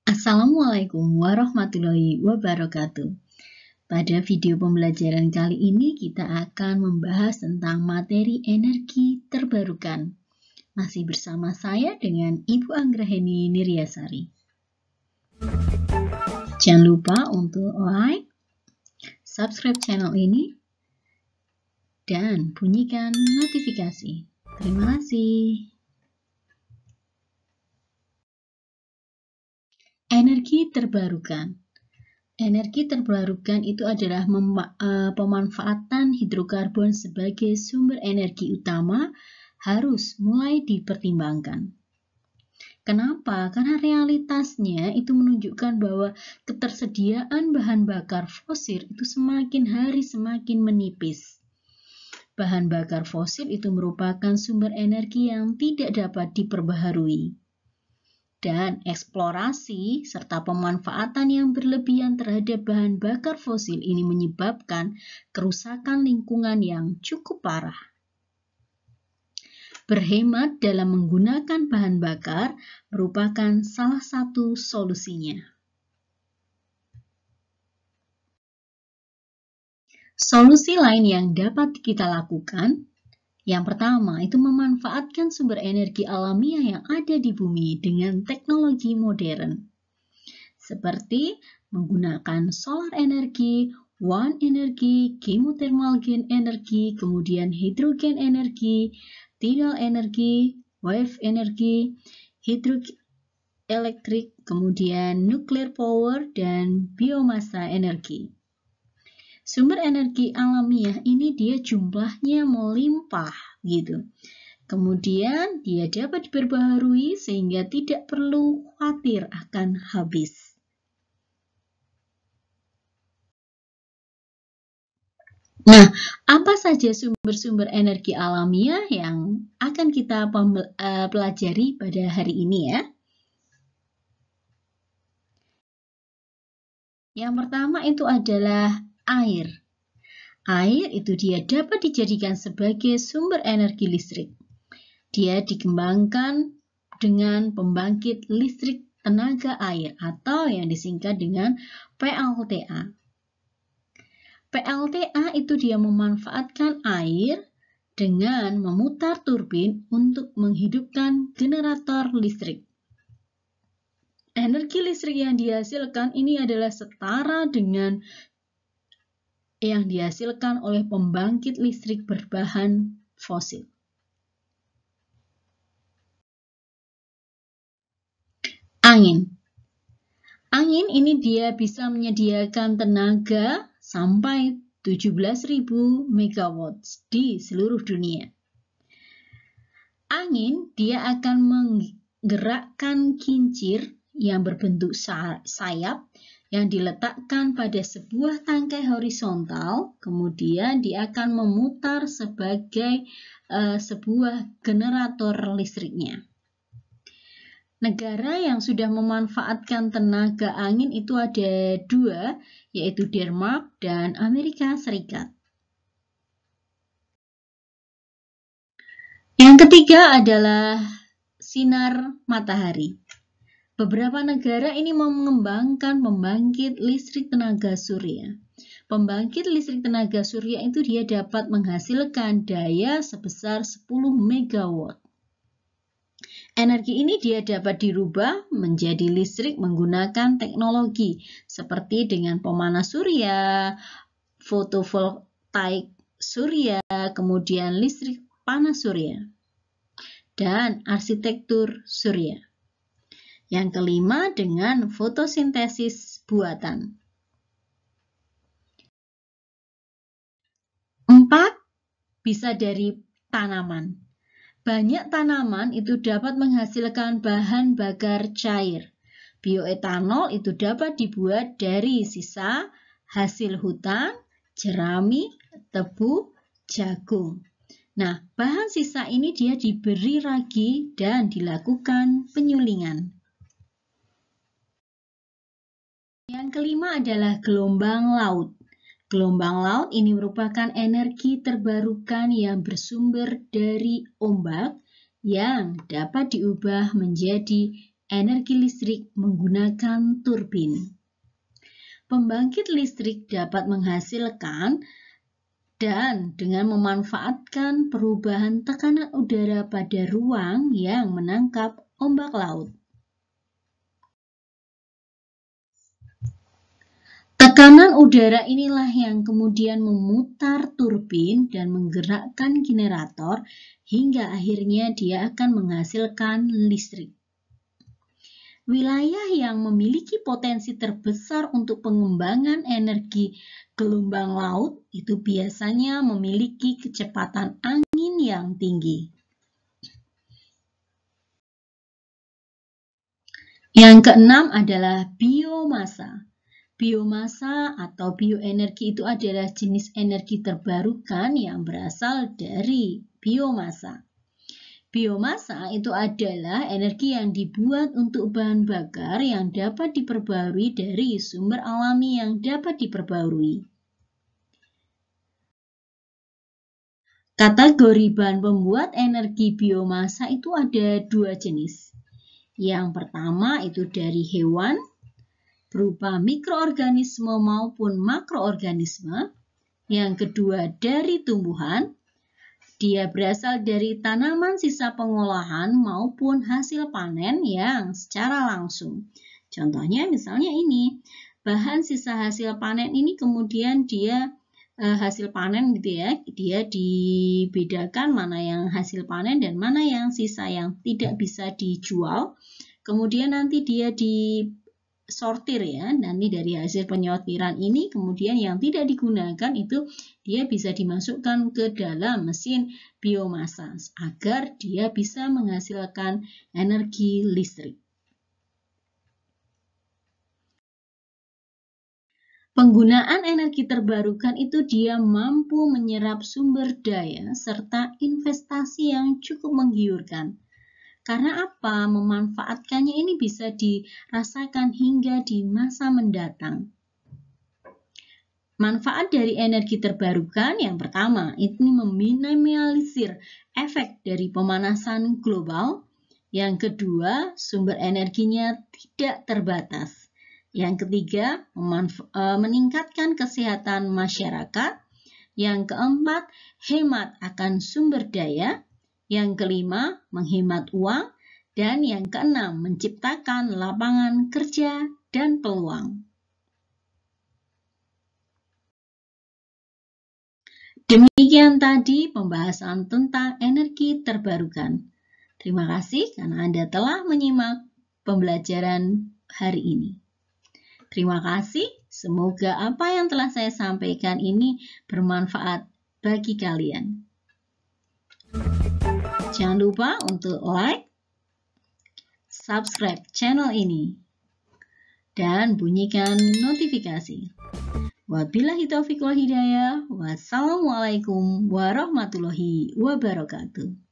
Assalamualaikum warahmatullahi wabarakatuh. Pada video pembelajaran kali ini kita akan membahas tentang materi energi terbarukan. Masih bersama saya dengan Ibu Anggraheni Niryasari. Jangan lupa untuk like, subscribe channel ini, dan bunyikan notifikasi. Terima kasih. Energi terbarukan. Energi terbarukan itu adalah pemanfaatan hidrokarbon sebagai sumber energi utama harus mulai dipertimbangkan. Kenapa? Karena realitasnya itu menunjukkan bahwa ketersediaan bahan bakar fosil itu semakin hari semakin menipis. Bahan bakar fosil itu merupakan sumber energi yang tidak dapat diperbaharui. Dan eksplorasi serta pemanfaatan yang berlebihan terhadap bahan bakar fosil ini menyebabkan kerusakan lingkungan yang cukup parah. Berhemat dalam menggunakan bahan bakar merupakan salah satu solusinya. Solusi lain yang dapat kita lakukan, yang pertama, itu memanfaatkan sumber energi alamiah yang ada di bumi dengan teknologi modern. Seperti menggunakan solar energi, wind energi, geothermal energi, kemudian hidrogen energi, tidal energi, wave energi, hidroelektrik, kemudian nuclear power, dan biomasa energi. Sumber energi alamiah ini dia jumlahnya melimpah gitu. Kemudian dia dapat diperbaharui sehingga tidak perlu khawatir akan habis. Nah, apa saja sumber-sumber energi alamiah yang akan kita pelajari pada hari ini ya? Yang pertama itu adalah air. Air itu dia dapat dijadikan sebagai sumber energi listrik. Dia dikembangkan dengan pembangkit listrik tenaga air atau yang disingkat dengan PLTA. PLTA itu dia memanfaatkan air dengan memutar turbin untuk menghidupkan generator listrik. Energi listrik yang dihasilkan ini adalah setara dengan yang dihasilkan oleh pembangkit listrik berbahan fosil. Angin. Angin ini dia bisa menyediakan tenaga sampai 17.000 MW di seluruh dunia. Angin dia akan menggerakkan kincir yang berbentuk sayap yang diletakkan pada sebuah tangkai horizontal, kemudian dia akan memutar sebagai sebuah generator listriknya. Negara yang sudah memanfaatkan tenaga angin itu ada dua, yaitu Denmark dan Amerika Serikat. Yang ketiga adalah sinar matahari. Beberapa negara ini mengembangkan pembangkit listrik tenaga surya. Pembangkit listrik tenaga surya itu dia dapat menghasilkan daya sebesar 10 MW. Energi ini dia dapat dirubah menjadi listrik menggunakan teknologi seperti dengan pemanas surya, fotovoltaik surya, kemudian listrik panas surya, dan arsitektur surya. Yang kelima dengan fotosintesis buatan. 4. Bisa dari tanaman. Banyak tanaman itu dapat menghasilkan bahan bakar cair. Bioetanol itu dapat dibuat dari sisa hasil hutan, jerami, tebu, jagung. Nah, bahan sisa ini dia diberi ragi dan dilakukan penyulingan. Yang kelima adalah gelombang laut. Gelombang laut ini merupakan energi terbarukan yang bersumber dari ombak yang dapat diubah menjadi energi listrik menggunakan turbin. Pembangkit listrik dapat menghasilkan dan dengan memanfaatkan perubahan tekanan udara pada ruang yang menangkap ombak laut. Tekanan udara inilah yang kemudian memutar turbin dan menggerakkan generator hingga akhirnya dia akan menghasilkan listrik. Wilayah yang memiliki potensi terbesar untuk pengembangan energi gelombang laut itu biasanya memiliki kecepatan angin yang tinggi. Yang keenam adalah biomasa. Biomasa atau bioenergi itu adalah jenis energi terbarukan yang berasal dari biomasa. Biomasa itu adalah energi yang dibuat untuk bahan bakar yang dapat diperbarui dari sumber alami yang dapat diperbarui. Kategori bahan pembuat energi biomasa itu ada dua jenis. Yang pertama itu dari hewan, berupa mikroorganisme maupun makroorganisme. Yang kedua dari tumbuhan, dia berasal dari tanaman sisa pengolahan maupun hasil panen yang secara langsung. Contohnya misalnya ini, bahan sisa hasil panen ini kemudian dia hasil panen gitu ya, dia dibedakan mana yang hasil panen dan mana yang sisa yang tidak bisa dijual. Kemudian nanti dia disortir ya, nanti dari hasil penyortiran ini kemudian yang tidak digunakan itu dia bisa dimasukkan ke dalam mesin biomasa agar dia bisa menghasilkan energi listrik. Penggunaan energi terbarukan itu dia mampu menyerap sumber daya serta investasi yang cukup menggiurkan. Karena apa? Memanfaatkannya ini bisa dirasakan hingga di masa mendatang. Manfaat dari energi terbarukan yang pertama, ini meminimalisir efek dari pemanasan global. Yang kedua, sumber energinya tidak terbatas. Yang ketiga, meningkatkan kesehatan masyarakat. Yang keempat, hemat akan sumber daya. Yang kelima, menghemat uang. Dan yang keenam, menciptakan lapangan kerja dan peluang. Demikian tadi pembahasan tentang energi terbarukan. Terima kasih karena Anda telah menyimak pembelajaran hari ini. Terima kasih, semoga apa yang telah saya sampaikan ini bermanfaat bagi kalian. Jangan lupa untuk like, subscribe channel ini, dan bunyikan notifikasi. Wabillahi taufiq wal hidayah. Wassalamualaikum warahmatullahi wabarakatuh.